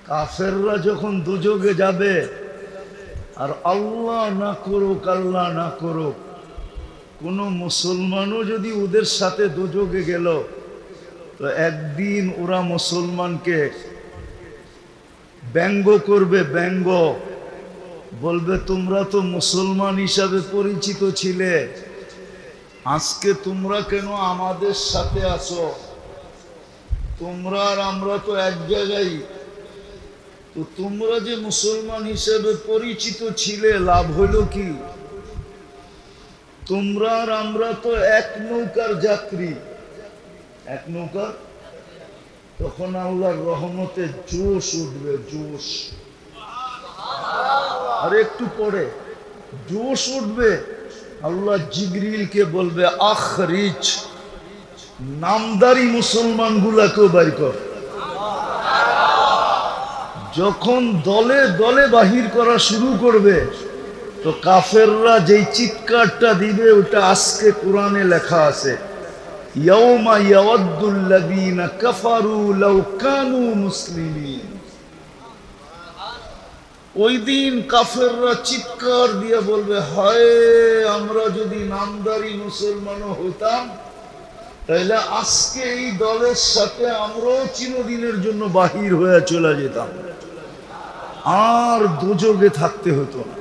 কাফেররা যখন দুজকে যাবে, আর আল্লাহ না করুক, আল্লাহ না করুক, কোন মুসলমানও যদি ওদের সাথে দুজকে গেল, তো একদিন ওরা মুসলমানকে ব্যঙ্গ করবে, ব্যঙ্গ বলবে, তোমরা তো মুসলমান হিসাবে পরিচিত ছিলে, আজকে তোমরা কেন আমাদের সাথে আসো? তোমরা আর আমরা তো এক জায়গায়। তো তোমরা যে মুসলমান হিসেবে পরিচিত ছিলে, লাভ হলো কি? তোমরা আর আমরা তো এক নৌকার যাত্রী, এক নৌকা। তখন আল্লাহর রহমতে জোশ উঠবে, জোশ। আর একটু পরে জোশ উঠবে, আল্লাহ জিবরিলকে বলবে, আখরিজ, নামদারি মুসলমান গুলাকেও বাইর কর। যখন দলে দলে বাহির করা শুরু করবে, তো কাফেররা যেই চিৎকারটা দিবে, ওটা আজকে কোরআনে লেখা আছে, ইয়াউমা ইয়াওয়াদ্দুল্লাযীনা কাফারু লাউ কানু মুসলিমিন। ওই দিন কাফেররা চিৎকার দিয়ে বলবে, হায়, আমরা যদি নামদারি মুসলমানও হতাম, তাহলে আজকে এই দলের সাথে আমরাও চিরদিনের জন্য বাহির হয়ে চলে যেতাম, আর দুজকে থাকতে হতো না।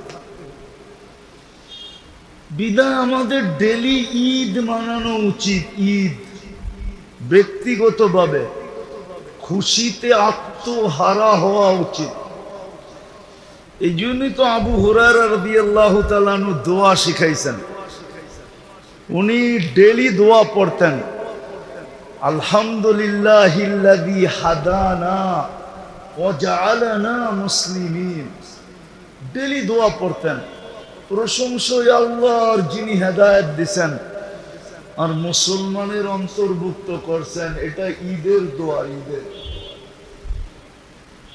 বিদায় আমাদের ডেলি ঈদ মানানো উচিত। ঈদ ব্যক্তিগতভাবে খুশিতে আত্মহারা হওয়া উচিত। এই জন্যই তো আবু হুরায়রা রাদিয়াল্লাহু তাআলা আনহু দোয়া শিখাইছেন। উনি ডেলি দোয়া পড়তেন, আলহামদুলিল্লাহিল্লাযী হাদানা ওয়া জাআলানা মুসলিমিন। ডেলি দোয়া পড়তেন, প্রশংসা আল্লাহর যিনি হেদায়েত দিছেন আর মুসলমানের অন্তর্ভুক্ত করছেন। এটা ঈদের দোয়া, ঈদের।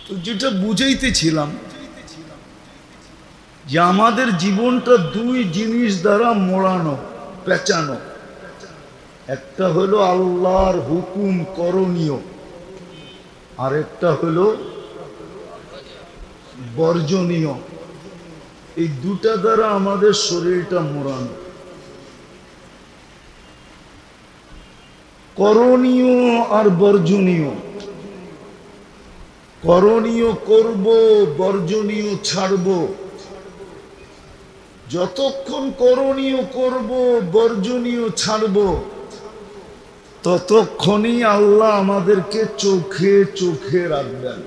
তো যেটা বুঝাইতেছিলাম যে আমাদের জীবনটা দুই জিনিস দ্বারা মোড়ানো, পেঁচানো। একটা হলো আল্লাহর হুকুম করণীয়, আর একটা হলো বর্জনীয়। এই দুটা দ্বারা আমাদের শরীরটা মোড়ানো। করণীয় আর বর্জনীয়। করণীয় করব, বর্জনীয় ছাড়ব। যতক্ষণ করণীয় করব, বর্জনীয় ছাড়ব, ততক্ষণই আল্লাহ আমাদেরকে চোখে চোখে রাখবেন।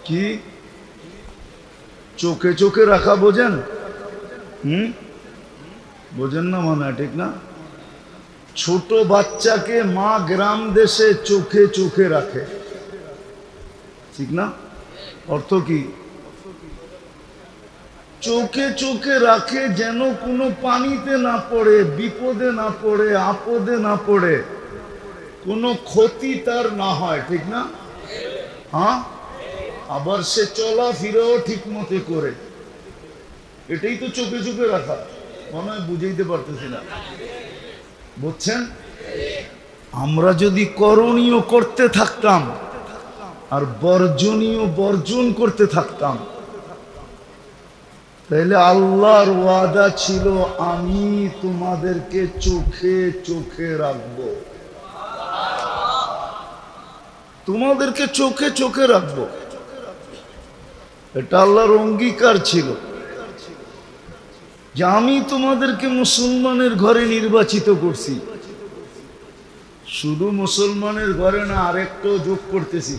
কি চোখে চোখে রাখা বোঝেন? বোঝেন না মানে, ঠিক না? ছোট বাচ্চাকে মা গ্রাম দেশে চোখে চোখে রাখে, ঠিক না? অর্থ কি? চোখে চোখে রাখে যেন কোনো পানিতে না পড়ে, বিপদে না পড়ে, আপদে না পড়ে, কোনো ক্ষতি তার না হয়, ঠিক না? হ্যাঁ, আবার সে চলাফেরাও ঠিক মতো করে। এটাই তো চোখে চোখে রাখা। মনে হয় বুঝাইতে পারতেছি না, বুঝছেন? আমরা যদি করণীয় করতে থাকতাম আর বর্জনীয় বর্জন করতে থাকতাম, তাহলে আল্লাহর ওয়াদা ছিল, আমি তোমাদেরকে চোখে চোখে রাখবো, তোমাদেরকে চোখে চোখে রাখবো। এটা আল্লাহর অঙ্গীকার ছিল যে আমি তোমাদেরকে মুসলমানের ঘরে নির্বাচিত করছি। শুধু মুসলমানের ঘরে না, আরেকটাও যোগ করতেছি,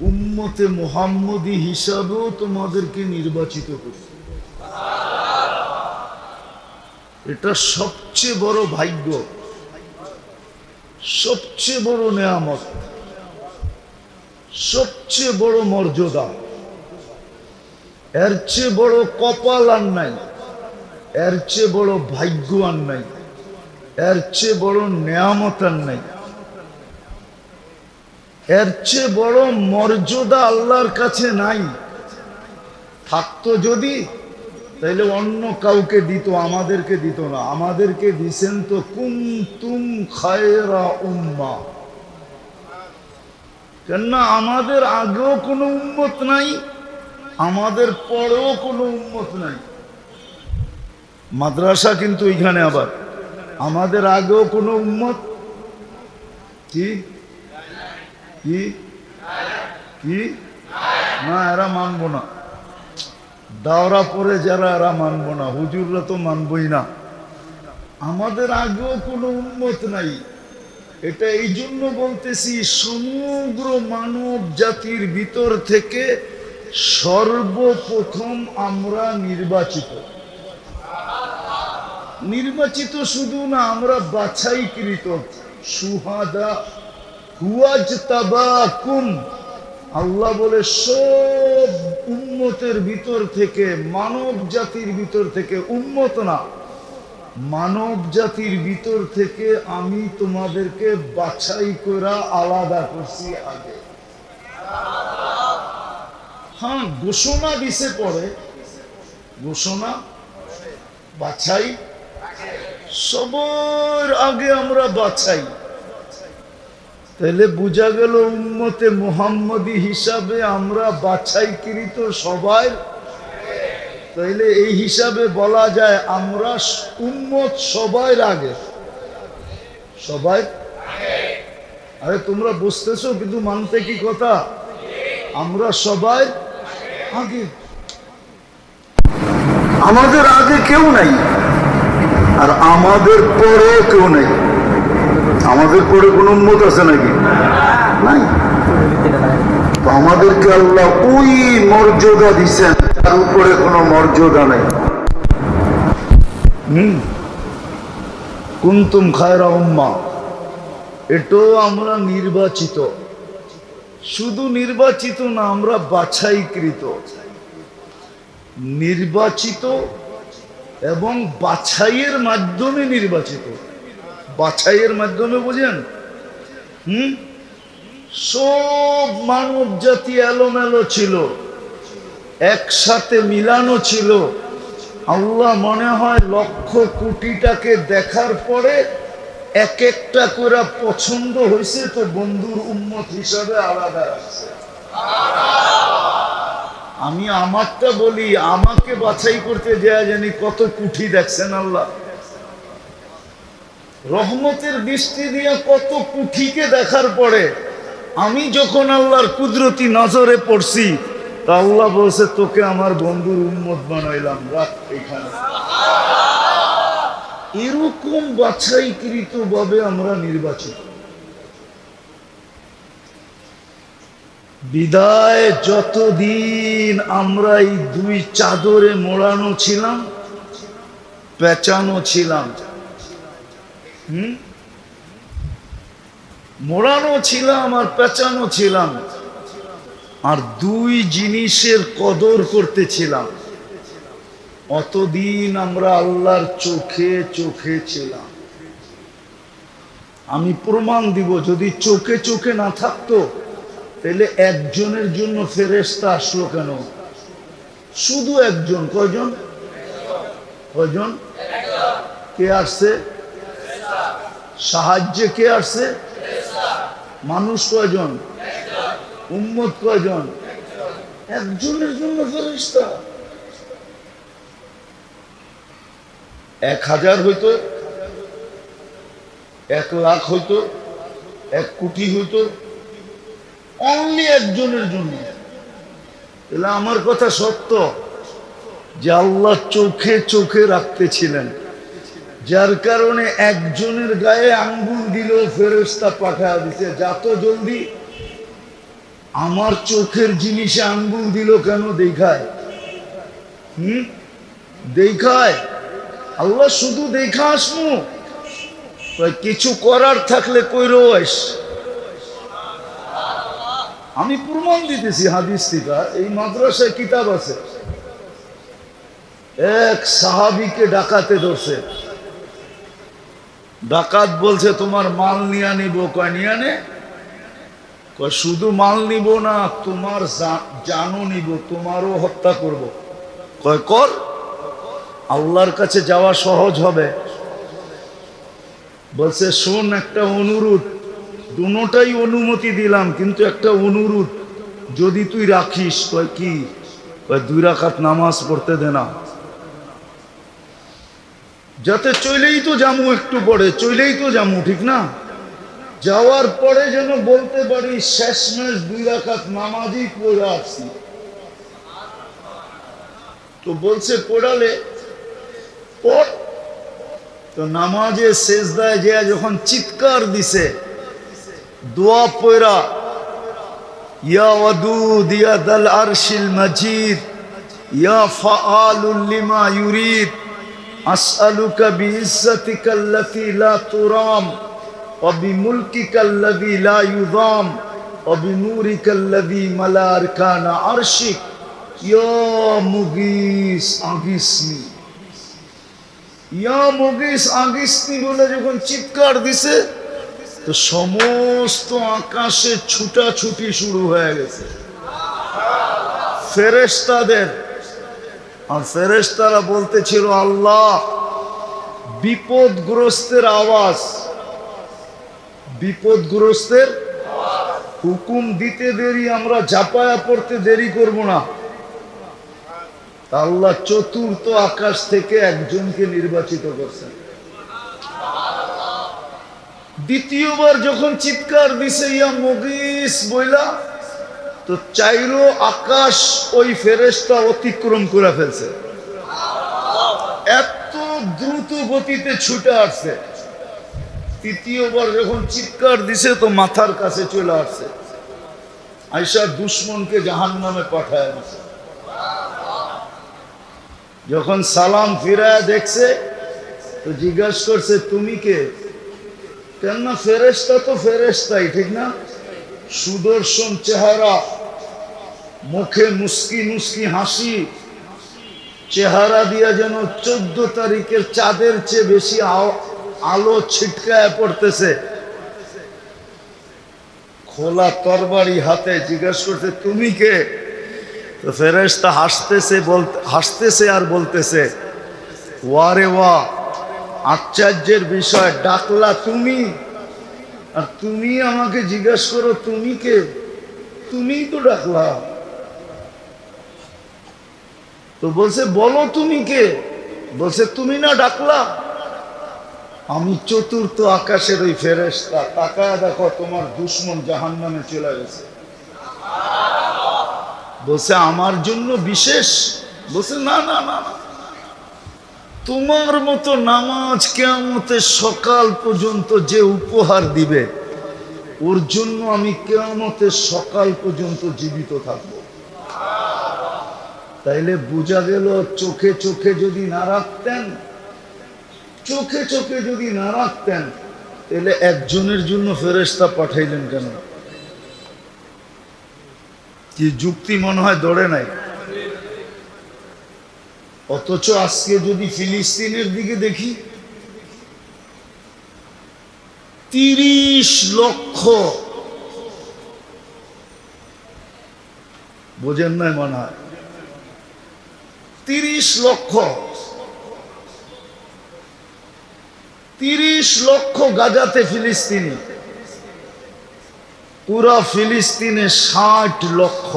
উম্মতে মুহাম্মদী হিসাবেও তোমাদেরকে নির্বাচিত করছি। এটা সবচেয়ে বড় ভাগ্য, সবচেয়ে বড় নেয়ামত, সবচেয়ে বড় মর্যাদা। এর চেয়ে বড় কপাল আর নাই, এর চেয়ে বড় ভাগ্য আর নাই, এর চেয়ে বড় নেয়ামত আর নাই, এর চেয়ে বড় মর্যাদা আল্লাহর কাছে নাই। থাকতো যদি, তাইলে অন্য কাউকে দিত, আমাদেরকে দিত না। আমাদেরকে দিছেন তো কুনতুম খায়রা উম্মাহ, কেননা আমাদের আগেও কোনো উম্মত নাই, আমাদের পরেও কোনো উম্মত নাই। মাদ্রাসা কিন্তু এখানে আবার আমাদের আগেও কোনো উম্মত কি কি কি না, এরা মানবো না। দাওরা পরে যারা, এরা মানবো না। হুজুররা তো মানবই না। আমাদের আগেও কোনো উম্মত নাই। এটা এই জন্য বলতেছি, সমগ্র মানব জাতির ভিতর থেকে সর্বপ্রথম আমরা নির্বাচিত। নির্বাচিত শুধু না, আমরা বাছাইকৃত। সুহাদা হুয়াজতাবাকুম, আল্লাহ বলে সব উম্মতের ভিতর থেকে, মানব জাতির ভিতর থেকে, উম্মত না, মানব জাতির ভিতর থেকে আমি তোমাদেরকে বাছাই করে আলাদা করছি আগে। হ্যাঁ, ঘোষণা দিছে পরে, ঘোষণা বাছাই সবার আগে আমরা বাছাই। তাহলে বোঝা গেল উম্মতে মুহাম্মদী হিসাবে আমরা বাছাইকৃত সবাই। তাইলে এই হিসাবে বলা যায় আমরা উম্মত সবার আগে, সবাই। আরে তোমরা বুঝতেছো কিন্তু মানতে কি কথা, আমরা সবাই আগে। আমাদের আগে কেউ নাই, আর আমাদের পরে কেউ নাই। আমাদের পরে কোন উম্মত আছে নাকি? নাই। আমাদেরকে আল্লাহ ওই মর্যাদা দিচ্ছেন, তার উপরে কোনো মর্যাদা নাই। কুনতুম খায়রা উম্মাহ, এটাও আমরা নির্বাচিত। শুধু নির্বাচিত না, আমরা বাছাইকৃত। নির্বাচিত এবং বাছাইয়ের মাধ্যমে নির্বাচিত। বাছাইয়ের মাধ্যমে বুঝেন? সব মানব জাতি এলোমেলো ছিল, একসাথে মিলানো ছিল। আল্লাহ মনে হয় লক্ষ কোটিটাকে দেখার পরে এক একটা করে পছন্দ হয়েছে, তো বন্ধুর উম্মত হিসাবে আলাদা রাখছে। আমি আমারটা বলি, আমাকে বাছাই করতে যায় জানি কত কুঠি দেখছেন আল্লাহ। রহমতের দৃষ্টি দিয়ে কত কুঠিকে দেখার পরে আমি যখন আল্লাহর কুদরতি নজরে পড়ছি, তা আল্লাহ বলছে তোকে আমার বন্ধুর উম্মত বানাইলাম, রাখ এখানে। এরকম বাছাইকৃত ভাবে আমরা নির্বাচিত। বিদায় যতদিন আমরা এই দুই চাদরে মোড়ানো ছিলাম, পেঁচানো ছিলাম, মোড়ানো ছিলাম আর পেঁচানো ছিলাম, আর দুই জিনিসের কদর করতেছিলাম, অতদিন আমরা আল্লাহর চোখে চোখে ছিলাম। আমি প্রমাণ দিব, যদি চোখে চোখে না থাকতো তাহলে একজনের জন্য ফেরেশতা আসলো কেন? শুধু একজন। কয়জন? কয়জন? কে আসছে সাহায্যে? কে আসছে? মানুষ কয়জন? উম্মত কয়জন? একজনের জন্য ফেরেশতা। 1000 হইতো, 1,00,000 হইতো, 1 কোটি হইতো, অনলি একজনের জন্য। তাহলে আমার কথা সত্য যে আল্লাহ চোখে চোখে রাখতেছিলেন, যার কারণে একজনের গায়ে আঙ্গুল দিল ফেরেশতা পাঠায় দিছে। যত জলদি আমার চোখের জিনিসে আঙ্গুল দিল কেন? দেখায়। দেখায়। আল্লাহ শুধু দেখা আসমু, কিছু করার থাকলে কইরো আইস। আমি প্রমাণ দিতেছি হাদিস থেকে। এই মাদ্রাসায় কিতাব আছে। এক সাহাবীকে ডাকাতে ধরছে। ডাকাত বলছে তোমার মাল নিয়ে নিব। কয় নিয়ে নে? কয় শুধু মাল নিব না, তোমার জানও নিব, তোমারও হত্যা করব। কয় কর, আল্লাহর কাছে যাওয়া সহজ হবে। বলছে শোন, একটা অনুরোধ, দুটোটাই অনুমতি দিলাম, কিন্তু একটা অনুরোধ, যদি তুই রাখিস। কয় কি? কয় 2 রাকাত নামাজ পড়তে দে না, যাতে চলেই তো যামু, একটু পরে চলেই তো যামু, ঠিক না? যাওয়ার পরে যেন বলতে পারি শেষমেশ 2 রাকাত নামাজই পড়ে আসছি। তো বলছে পড়ালে পড়। তো নামাজে সেজদায় যে যখন চিৎকার দিছে, দোয়া পড়া, ইয়া ওয়াদুদ ইয়া দাল আরশিল মাজিদ ইয়া ফাআলুল লিমা ইউরিদ আসআলুকা বিইজ্জাতিকাল্লাতী লা তুরাম ওয়া বিমুলকিকাল্লাযী লা ইউযাম ওয়া বিনূরিকাল্লাযী মালা আরকানা আরশিক ইয়া মুগীস আগিসনি, ইয়া মুগীস আগিসনি বলে যখন চিৎকার দিছে, তো সমস্ত আকাশে ছুটাছুটি শুরু হয়ে গেছে ফেরেশতাদের। আর ফেরেশতারা বলতেছিল, আল্লাহ, বিপদগ্রস্তের আওয়াজ, বিপদগ্রস্তের হুকুম দিতে দেরি, আমরা ঝাঁপায়া পড়তে দেরি করব না। আল্লাহ চতুর্থ আকাশ থেকে একজনকে নির্বাচিত করছেন। দ্বিতীয়বার যখন চিৎকার দিছে ইয়া মুগীস বইলা, তো চাইরো আকাশ ওই ফেরেশতা অতিক্রম করে ফেলছে, এত দ্রুত গতিতে ছুটে আসছে। তৃতীয়বার যখন চিৎকার দিছে, তো মাথার কাছে চলে আসছে, আয়েশা দুশ্মনকে জাহান্নামে পাঠায় দিছে। যখন সালাম ফিরায় দেখছে, তো জিজ্ঞাসা করছে তুমি কে? কেননা ফেরেশতা তো ফেরেশতাই, ঠিক না? সুদর্শন চেহারা, মুখে মুস্কি মুস্কি হাসি, চেহারা দিয়া যেন 14 তারিখের চাঁদের চেয়ে বেশি আলো ছিটকায় পড়তেছে। খোলা তরবারি হাতে জিজ্ঞাসা করছে তুমি কে? তো ফেরেশতা হাসতেছে আর বলতেছে, ওয়ারে ওয়া, আশ্চর্যের বিষয়, ডাকলা তুমি, আর তুমি আমাকে জিজ্ঞাসা করো তুমি কে? তুমিই তো ডাকলা। তো বলছে বলো তুমি কে? বলছে তুমি না ডাকলা? আমি চতুর্থ আকাশের ওই ফেরেশতা, তাকায় দেখো তোমার দুশ্মন জাহান্নামে চলে গেছে। বলছে আমার জন্য বিশেষ? বলছে না না না না, তোমার মতো নামাজ কিয়ামতের সকাল পর্যন্ত যে উপহার দিবে, ওর জন্য আমি কিয়ামতের সকাল পর্যন্ত জীবিত থাকব। তাইলে বোঝা গেল, চোখে চোখে যদি না রাখতেন, চোখে চোখে যদি না রাখতেন, তাহলে একজনের জন্য ফেরেশতা পাঠাইলেন কেন? কি যুক্তি মনে হয় দৌড়ে নাই? অথচ আজকে যদি ফিলিস্তিনের দিকে দেখি, 30 লক্ষ, বোঝেন নাই মনে হয়, 30 লক্ষ, 30 লক্ষ গাজাতে ফিলিস্তিনি, পুরা ফিলিস্তিনে 60 লক্ষ,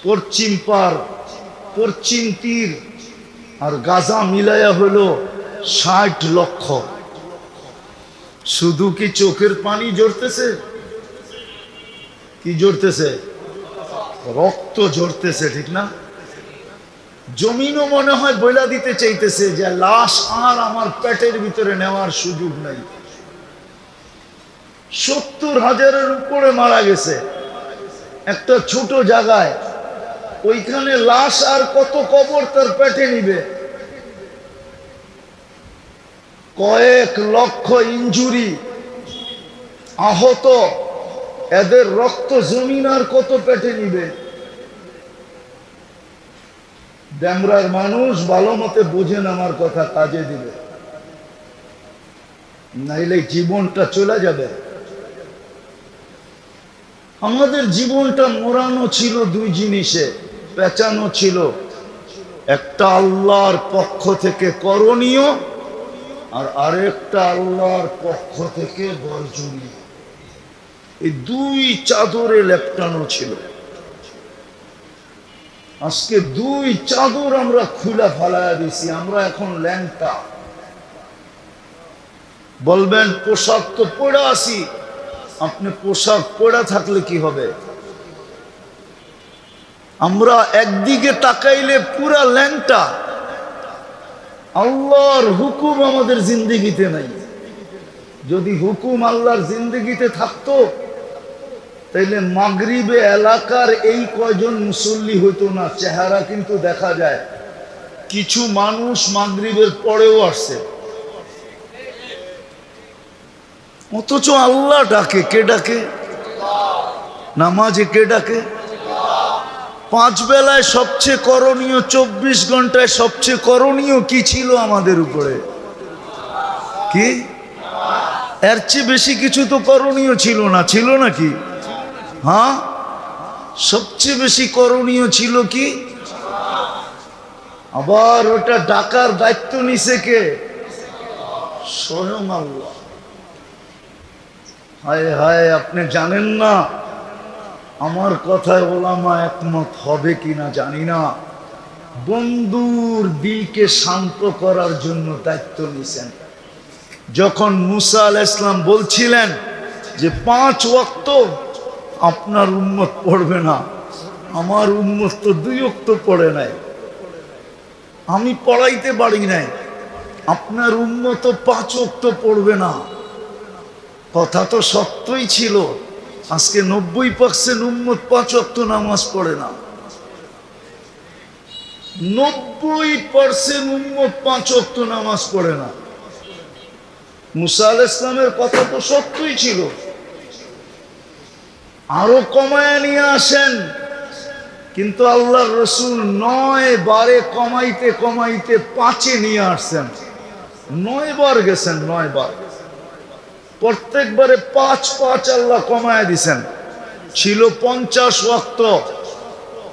পশ্চিম পার, পশ্চিম তীর আর গাজা মিলাইয়া হলো 60 লক্ষ। শুধু কি চোখের পানি ঝরতেছে? কি ঝরতেছে? রক্ত ঝরতেছে, ঠিক না? জমিনও মনে হয় বইলা দিতে চাইতেছে যে লাশ আর আমার পেটের ভিতরে নেওয়ার সুযোগ নাই। 70,000-এর উপরে মারা গেছে একটা ছোট জায়গায়, ওইখানে লাশ আর কত কবর তার পেটে নিবে? কয়েক লক্ষ ইনজুরি, আহত, এদের রক্ত জমিন আর কত পেটে নিবে? ড্যামরার মানুষ ভালো মতে বুঝেন আমার কথা, কাজে দিবে, নাইলে জীবনটা চলে যাবে। আমাদের জীবনটা মোড়ানো ছিল 2 জিনিসে, পেঁচানো ছিল, একটা আল্লাহর পক্ষ থেকে করণীয়, আর আরেকটা আল্লাহর পক্ষ থেকে বর্জনীয়। এই দুই চাদরে লেপটানো ছিল। আজকে দুই চাদর আমরা খুলে ফালায়া দিছি, আমরা এখন ল্যাংটা। বলবেন পোশাক তো পরে আসি, আপনি পোশাক পরে থাকলে কি হবে? আমরা একদিকে তাকাইলে পুরা ল্যাংটা। আল্লাহর হুকুম আমাদের জিন্দেগিতে নাই। যদি হুকুম আল্লাহর জিন্দেগিতে থাকতো তাইলে মাগরিবে এলাকার এই কয়জন মুসল্লি হইতো না। চেহারা কিন্তু দেখা যায়, কিছু মানুষ মাগরিবের পরেও আসছে, অথচ আল্লাহ ডাকে। কে ডাকে? নামাজে কে ডাকে? 5 বেলায় সবচেয়ে করণীয়, 24 ঘন্টায় সবচেয়ে করণীয় কি ছিল আমাদের উপরে? কি? এর চেয়ে বেশি কিছু তো করণীয় ছিল না, ছিল নাকি? হ্যাঁ, সবচেয়ে বেশি করণীয় ছিল কি? আবার ওটা ডাকার দায়িত্ব নিছে কে? স্বয়ং আল্লাহ। হায় হায়, আপনি জানেন না আমার কথায় ওলামা একমত হবে কিনা জানি না। বন্ধুর দিলকে শান্ত করার জন্য দায়িত্ব নিছেন। যখন মুসা আলাইহিস সালাম বলছিলেন যে 5 ওয়াক্ত আপনার উম্মত পড়বে না, আমার উম্মত তো 2 ওয়াক্ত পড়ে নাই, আমি পড়াইতে পারি নাই, আপনার উম্মত তো 5 ওয়াক্ত পড়বে না। কথা তো সত্যই ছিল। আজকে 90% উম্মত 5 ওয়াক্ত নামাজ পড়ে না। 90% উম্মত 5 ওয়াক্ত নামাজ পড়ে না। মুসা আলাইহিস সালামের কথা তো সত্যই ছিল, আরো কমায় নিয়ে আসেন, কিন্তু আল্লাহর রাসূল 9 বারে কমাইতে কমাইতে 5-এ নিয়ে আসছেন। 9 বার গেছেন, 9 বার। প্রত্যেকবারে 5 আল্লাহ কমায় দিছেন। ছিল 50 ওয়াক্ত,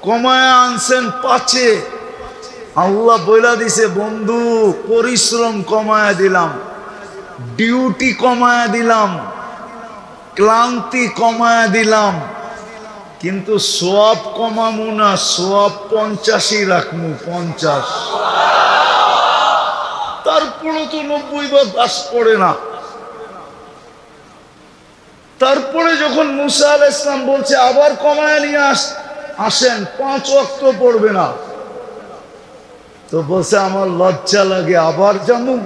কমায় আনছেন 5-এ। আল্লাহ বইলা দিছে, বন্ধু পরিশ্রম কমায় দিলাম, ডিউটি কমায় দিলাম, ক্লান্তি কমায় দিলাম, কিন্তু সওয়াব কমামু না, সওয়াব 50-ই রাখমু, 50। তারপরে তো 90 বার বাস পড়ে না। তারপরে যখন মুসা আলাইহিস সালাম বলছে আবার কমায় নিয়ে আসেন, 5 ওয়াক্ত পড়বে না, তো বলছে আমার লজ্জা লাগে, আবার যামু।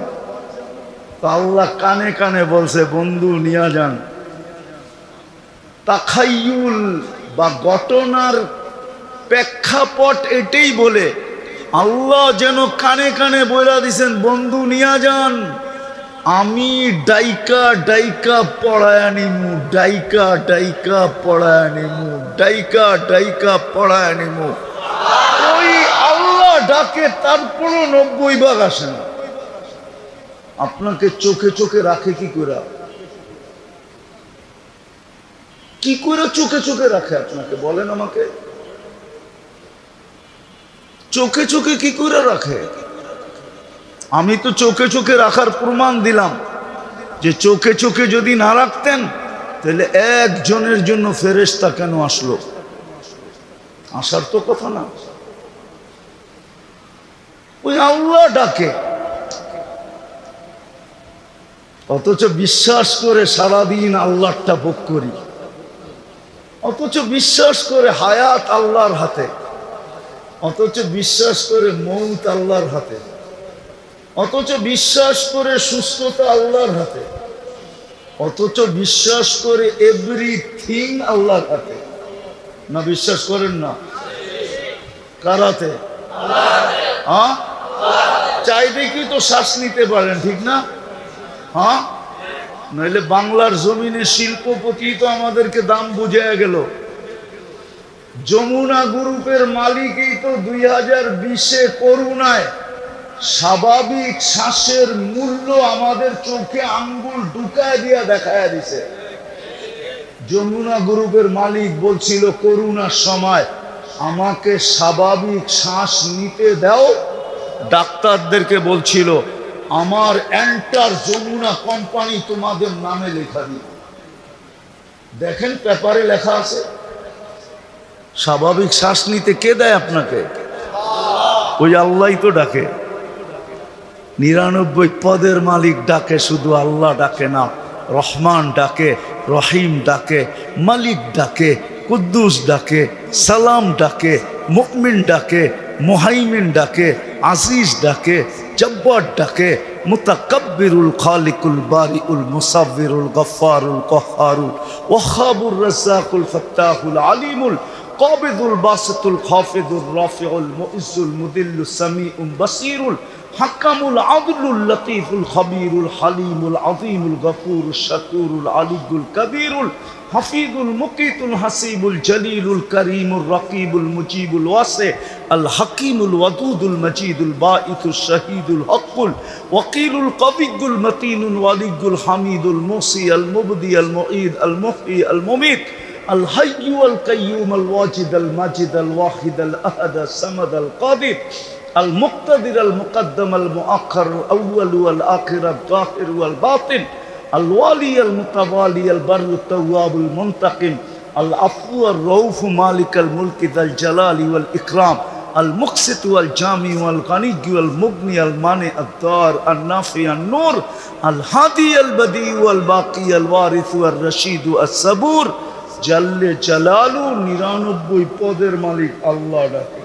তো আল্লাহ কানে কানে বলছে, বন্ধু নিয়ে যান। তাখাইয়ুল বা ঘটনার প্রেক্ষাপট এটাই বলে আল্লাহ যেন কানে কানে বইলা দিছেন, বন্ধু নিয়ে যান, আমি ডাইকা ডাইকা পড়ায় নিমু, ডাইকা ডাইকা পড়ায় নিমু, ডাইকা ডাইকা পড়ায় নিমু। ওই আল্লাহ ডাকে, তারপরও 90 ভাগ আসে না। আপনাকে চোখে চোখে রাখে কি করে? কি করে চোখে চোখে রাখে আপনাকে বলেন আমাকে? চোখে চোখে কি করে রাখে? আমি তো চোখে চোখে রাখার প্রমাণ দিলাম যে চোখে চোখে যদি না রাখতেন তাহলে একজনের জন্য ফেরেশতা কেন আসলো? আসার তো কথা না। ওই আল্লাহ ডাকে, অথচ বিশ্বাস করে সারাদিন আল্লাহটা ভোগ করি, অথচ বিশ্বাস করে হায়াত আল্লাহর হাতে, অথচ বিশ্বাস করে মৌত আল্লাহর হাতে, অথচ বিশ্বাস করে সুস্থতা আল্লাহর হাতে, অথচ বিশ্বাস করে এভরিথিং আল্লাহর হাতে। না বিশ্বাস করেন না? কার হাতে? হ্যাঁ, চাই দেখি তো শ্বাস নিতে পারেন, ঠিক না? হ্যাঁ, নইলে বাংলার জমিনে শিল্পপতি তো আমাদেরকে দাম বুঝিয়ে গেল। যমুনা গ্রুপের মালিকই তো 2020-এ করুণায় স্বাভাবিক শ্বাসের মূল্য আমাদের চোখে আঙ্গুল ঢুকায় দিয়া দেখায় দিছে। যমুনা গ্রুপের মালিক বলছিল করোনার সময়, আমাকে স্বাভাবিক শ্বাস নিতে দাও। ডাক্তারদেরকে বলছিল, আমার এন্টার যমুনা কোম্পানি তোমাদের নামে লেখা দিই। দেখেন পেপারে লেখা আছে। স্বাভাবিক শ্বাস নিতে কে দেয় আপনাকে? ওই আল্লাহই তো ডাকে। 99 পদের মালিক ডাকে, শুধু আল্লাহ ডাকে না। রহমান ডাকে, রহিম ডাকে, মালিক ডাকে, কুদ্দুস ডাকে, সালাম ডাকে, মুমিন ডাকে, মুহাইমিন ডাকে, আজিজ ডাকে, জব্বার ডাকে, মুতাকাব্বিরুল খালিকুল বারিউল মুসাব্বিরুল গফফারুল কহ্হারুল ওয়াহাবুর রাজ্জাকুল ফাত্তাহুল আলিমুল কাবিদুল বাসিতুল খাফিদুর রাফিউল মুইজ্জুল মুদিল্লুস সামিউল বাসীরুল হাকামুল আদলুল লতীফুল খবীরুল হালিমুল আযীমুল গফুরুশ শাকুরুল আলিয়ুল কবীরুল হাফিজুল মুকিতুল হাসিবুল জলিলুল করিমুর রকিবুল মুজিবুল ওয়াসি আল হাকিমুল ওয়াদুদুল মজিদুল বাঈতুশ শহীদুল হকুল ওয়াকিলুল কবিয়ুল মতিনুল ওয়ালিয়ুল হামিদুল মুসি আল মুবদি আল মুঈদ আল মুহয়ি আল মুমীত আল হাইয়্যু আল কাইয়্যুম আল ওয়াজিদ আল মাজিদ আল ওয়াহিদ আল আহাদ আল সামাদ আল কাদির আল মুক্তাদির আল মুকদ্দম আল মুআক্খার আল আউয়াল ওয়াল আখির আল যাহির ওয়াল বাতিন আল ওয়ালি আল মুতাওয়ালি আল বাররু তাওয়াব আল মুনতাকিম আল আফু আর রউফ মালিক আল মুলক যাল জালালি ওয়াল ইকরাম আল মুকসিত ওয়াল জামি ওয়াল গানি ওয়াল মুগনি আল মানি আদ দার আল নাফি আন নূর আল হাদি আল বদি ওয়াল বাকি আল ওয়ারিস ওয়াল রশিদ আস সাবুর জাল্লে জালালু। 99 পদের মালিক আল্লাহ ডাকে।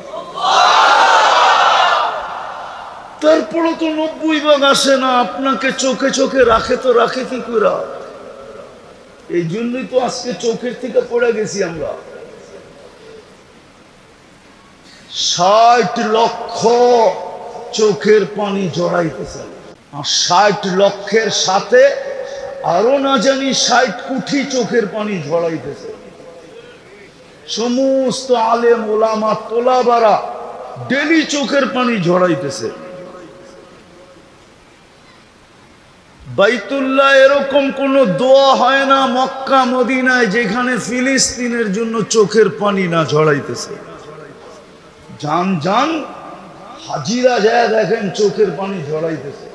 তারপরে তো 90 ভাগ আসে না। আপনাকে চোখে চোখে রাখে তো রাখে কি করে? এই জন্যই তো আজকে চোখের থেকে পড়ে গেছি আমরা। 60 লক্ষ চোখের পানি জড়াইতেছে, আর 60 লক্ষের সাথে আরো না জানি 60 কোটি চোখের পানি ঝরাইতেছে। সমস্ত আলেম ওলামা তোলাবারা ডেলি চোখের পানি ঝরাইতেছে। বাইতুল্লাহ এরকম কোন দোয়া হয় না মক্কা মদিনায় যেখানে ফিলিস্তিনের জন্য চোখের পানি না ঝরাইতেছে। যান যান হাজিরা যায় দেখেন চোখের পানি ঝরাইতেছে।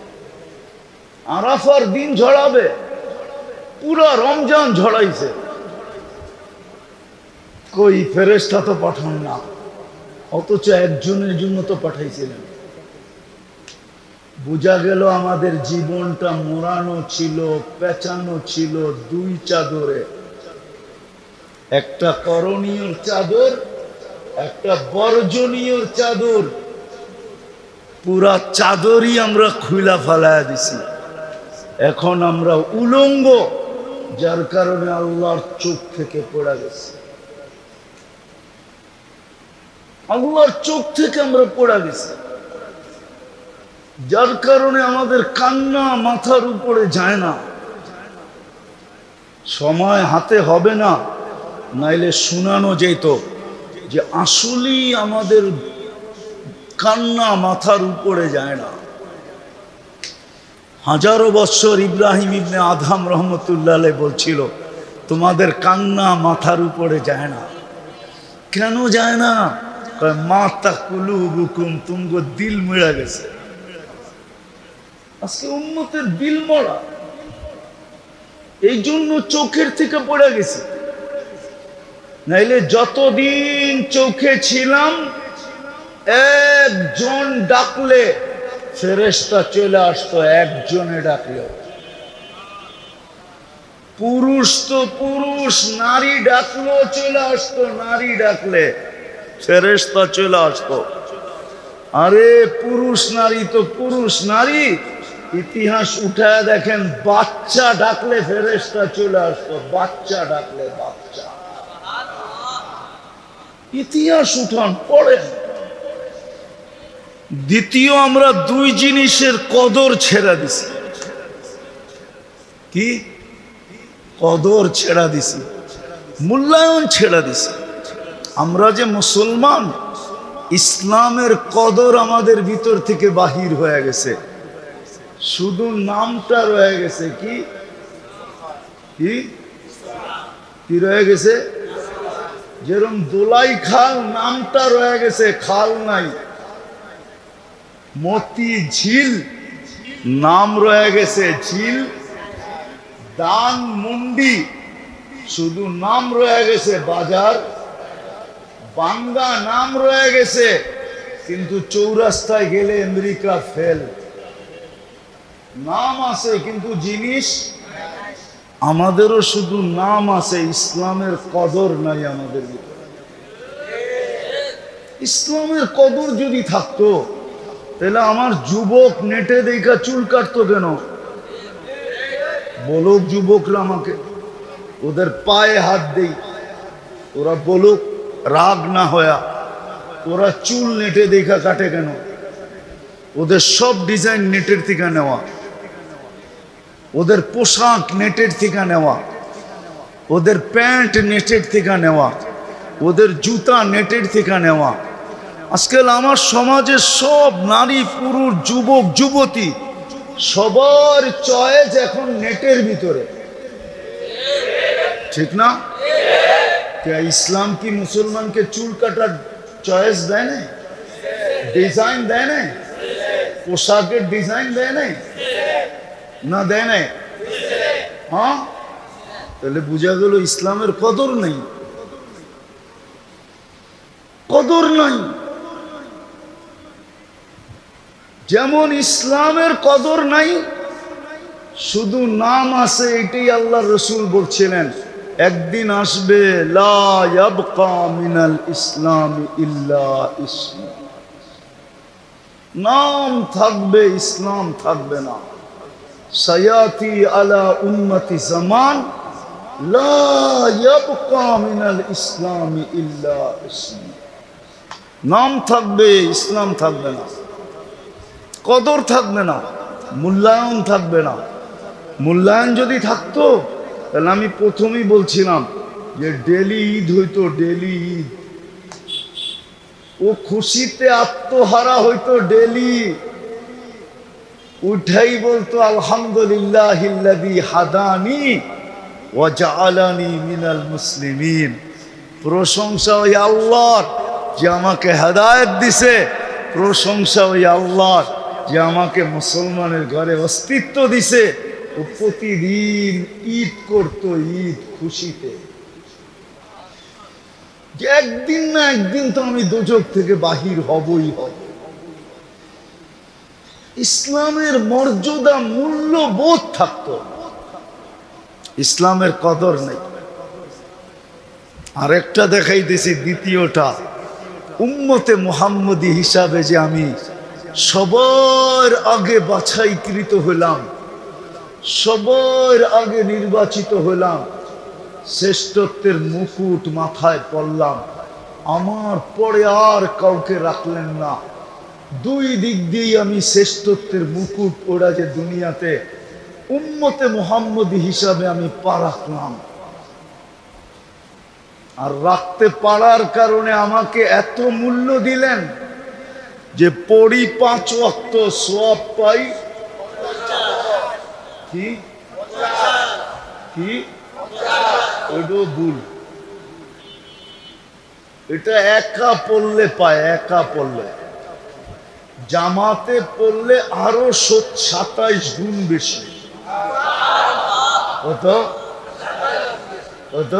আরাফার দিন ঝরাবে, পুরা রমজান ঝরাইছে। কই ফেরেশতা তো পাঠান না, অথচ একজনের জন্য তো পাঠাইছিলেন। বোঝা গেল আমাদের জীবনটা মোড়ানো ছিল, পেঁচানো ছিল 2 চাদরে। একটা করণীয় চাদর, একটা বর্জনীয় চাদর। পুরা চাদরই আমরা খুইলা ফালায়া দিছি। এখন আমরা উলঙ্গ, যার কারণে আল্লাহর চোখ থেকে পড়ে গেছে। আল্লাহর চোখ থেকে আমরা পড়ে গেছি, যার কারণে আমাদের কান্না মাথার উপরে যায় না। সময় হাতে হবে না, নাইলে শোনানো যেত যে আসলেই আমাদের কান্না মাথার উপরে যায় না। হাজারো বৎসর ইব্রাহিম ইবনে আদম রহমতুল্লাহ আলাইহি বলছিল, তোমাদের কান্না মাথার উপরে যায় না। কেন যায় না? মাতা কুলুবুকুম, তুমগো দিল মরে গেছে। আজকে উম্মতের দিল মরা, এই জন্য চোখের থেকে পড়ে গেছে। নাইলে যতদিন চোখে ছিলাম, একজন ডাকলে ফেরেশতা চলে আসতো, একজনে ডাকলে। পুরুষ তো পুরুষ, নারী ডাকলো চলে আসতো, নারী ডাকলে ফেরেশতা চলে আসতো। আরে পুরুষ নারী তো পুরুষ নারী, ইতিহাস উঠায় দেখেন, বাচ্চা ডাকলে ফেরেশতা চলে আসতো, বাচ্চা ডাকলে বাচ্চা। ইতিহাস উঠান পড়েন। দ্বিতীয়, আমরা 2 জিনিসের কদর ছেড়ে দিছি। কি কদর ছেড়ে দিছি? মূল্যায়ন ছেড়ে দিছি। আমরা যে মুসলমান, ইসলামের কদর আমাদের ভিতর থেকে বাহির হয়ে গেছে, শুধু নামটা রয়ে গেছে। কি কি কি রয়ে গেছে? যেরকম দোলাই খাল, নামটা রয়ে গেছে, খাল নাই। মতি ঝিল, নাম রয়ে গেছে ঝিল। দান মুন্ডি, শুধু নাম রয়ে গেছে, বাজার বাঙ্গা নাম রয়ে গেছে, কিন্তু চৌরাস্তায় গেলে আমেরিকা ফেল। নাম আছে কিন্তু জিনিস, আমাদেরও শুধু নাম আছে, ইসলামের কদর নাই আমাদের ভিতরে। ইসলামের কদর যদি থাকতো তাহলে আমার যুবক নেটে দেখা চুল কাটতো কেন? বলুক যুবকরা আমাকে, ওদের পায়ে হাত দেই, ওরা বলুক রাগ না হয়া, ওরা চুল নেটে দেখা কাটে কেন? ওদের সব ডিজাইন নেটের থেকে নেওয়া, ওদের পোশাক নেটের থেকে নেওয়া, ওদের প্যান্ট নেটের থেকে নেওয়া, ওদের জুতা নেটের থেকে নেওয়া। আজকাল আমার সমাজের সব নারী পুরুষ যুবক যুবতী সবার চয়েস এখন নেটের ভিতরে, ঠিক না? ইসলাম কি মুসলমানকে চুল কাটার চয়েস দেয় না? ডিজাইন দেয় না? পোশাকের ডিজাইন দেয় না? না দেয় নাই? হ্যাঁ, তাহলে বোঝা গেল ইসলামের কদর নেই, কদর নাই। যেমন ইসলামের কদর নাই, শুধু নাম আছে, এটাই আল্লাহ রসুল বলছিলেন একদিন আসবে, লা ইয়াবকা মিনাল ইসলাম ইল্লা ইসলাম, নাম থাকবে ইসলাম থাকবে না। সায়াতি আলা উম্মতি জামান লা ইয়াবকা মিনাল ইসলাম ইল্লা ইসলাম, নাম থাকবে ইসলাম থাকবে না, কদর থাকবে না, মূল্যায়ন থাকবে না। মূল্যায়ন যদি থাকতো তাহলে আমি প্রথমেই বলছিলাম যে ডেলি ঈদ হইতো, ডেলি ঈদ, ও খুশিতে আত্মহারা হইতো ডেলি, উঠাই বলতো আলহামদুলিল্লাহিল্লাযী হাদানি ওয়া জাআলানি মিনাল মুসলিমিন। প্রশংসা ওই আল্লাহর যে আমাকে হেদায়েত দিছে, প্রশংসা ওই আল্লাহর যে আমাকে মুসলমানের ঘরে অস্তিত্ব দিছে। ও প্রতিদিন ঈদ করত, ঈদ খুশিতে, যে একদিন না একদিন তো আমি দোজখ থেকে বাহির হবই হব। ইসলামের মর্যাদা মূল্যবোধ থাকতো, ইসলামের কদর নেই। আরেকটা দেখাইতেছি, দ্বিতীয়টা, উম্মতে মুহাম্মদী হিসাবে যে আমি সবার আগে বাছাইকৃত হলাম, সবার আগে নির্বাচিত হলাম, শ্রেষ্ঠত্বের মুকুট মাথায় পড়লাম, আমার পরে আর কাউকে রাখলেন না। দুই দিক দিয়ে আমি শ্রেষ্ঠত্বের মুকুট ওরা যে দুনিয়াতে উম্মতে মুহাম্মদী হিসাবে আমি পা রাখলাম। আর রাখতে পারার কারণে আমাকে এত মূল্য দিলেন যে পড়ি 5 ওয়াক্ত সওয়াব পাই। কি কি ওইটাও ভুল, এটা একা পড়লে পায়, একা পড়লে। জামাতে পড়লে আরো 27 গুণ বেশি। কত কত?